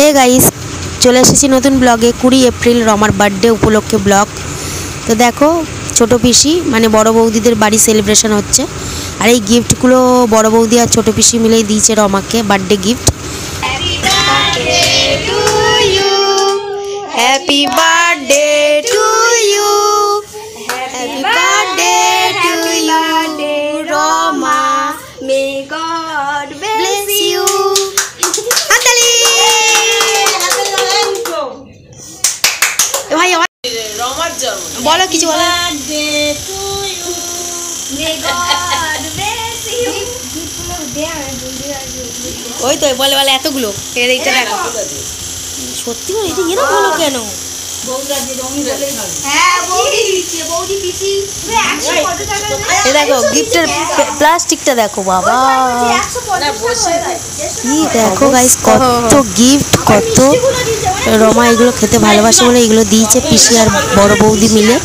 Hey guys, চলে এসেছি নতুন ব্লগে। 20 এপ্রিল রমার বার্থডে উপলক্ষে ব্লগ। তো দেখো, ছোট পিসি মানে বড় বৌদিদের বাড়ি সেলিব্রেশন হচ্ছে। আর এই গিফটগুলো বড় বৌদি আর ছোট পিসি মিলেই দিয়েছে রমাকে birthday gift. Happy birthday to you, happy birthday to you Rama, may God bless you. ভাই রমার জন্ম বলো, কিছু বলো। ওই তো বলে বলে এতগুলো এইটা দেখো। সত্যি বলে এটা এরকম হলো কেন? দেখো গিফটের প্লাস্টিকটা দেখো বাবা, কি দেখো গাইস, কত গিফট, কত। রমা এগুলো খেতে ভালোবাসে বলে এগুলো দিয়েছে পিসি আর বড় বৌদি মিলে।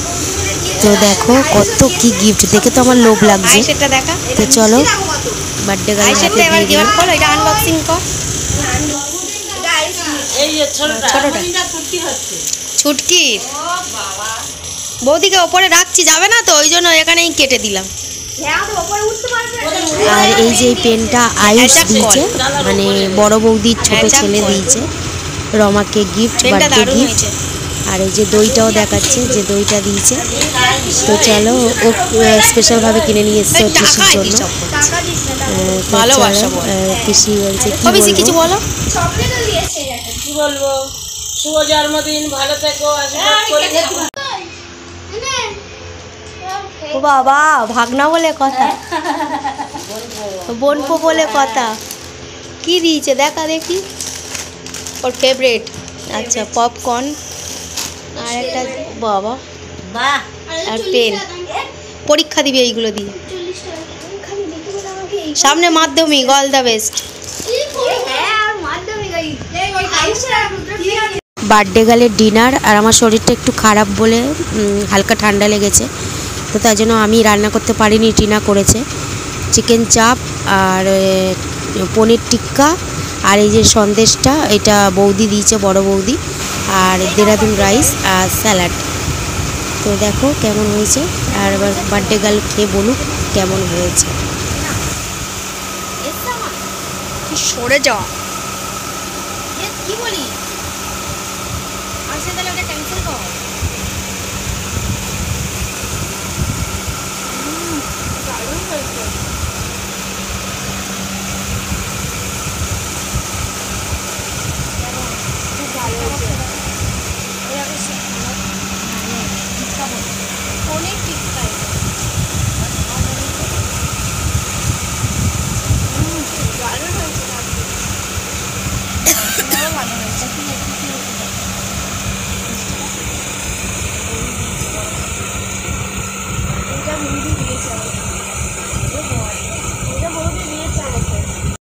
তো দেখো কত কি গিফট, দেখে তো আমার লোভ লাগছে। তো চলো বার্থডে গার্ল আনবক্সিং কর। ছুটকির বৌদিকে ওপরে রাখছি, যাবে না তো, ওই জন্য এখানেই কেটে দিলাম। আর এই যে এই পেনটা আয়ুষ দিয়েছে, মানে বড় বৌদির ছোট ছেলে দিয়েছে রমাকে গিফট, বার্থডে গিফট। আর এই যে দইটাও দেখাচ্ছে, যে দইটা দিয়েছে। তো চলো, ও স্পেশালভাবে কিনে নিয়ে এসছে ওর পিসির জন্য। পিসি বলছে কিছু বলো। কি বলবো, শুভ জন্মদিন, ভালো থেকো, আশীর্বাদ করি। ও বাবা, ভাগনা বলে কথা, বোনপো বলে কথা। কি দিয়েছে দেখা দেখি, ওর ফেভারিট। আচ্ছা, পপকর্ন আর একটা বাবা আর পেন। পরীক্ষা দিবে এইগুলো দিয়ে, সামনে মাধ্যমিক, অল দ্য বেস্ট। বার্থডে গার্লের ডিনার। আর আমার শরীরটা একটু খারাপ বলে হালকা ঠান্ডা লেগেছে, তো তাই জন্য আমি রান্না করতে পারিনি। টিনা করেছে চিকেন চাপ আর পনির টিক্কা, আর এই যে সন্দেশটা এটা বৌদি দিয়েছে, বড় বৌদি। আর দেরাদুন রাইস আর স্যালাড। তো দেখো কেমন হয়েছে, আর এবার বার্থডে গার্ল খেয়ে বলুক কেমন হয়েছে। সরে যাওয়া কি বলি, আসে তাহলে ওটা ক্যান্সেল কর। দারুণ হয়েছে। খুব ভালো হয়েছে।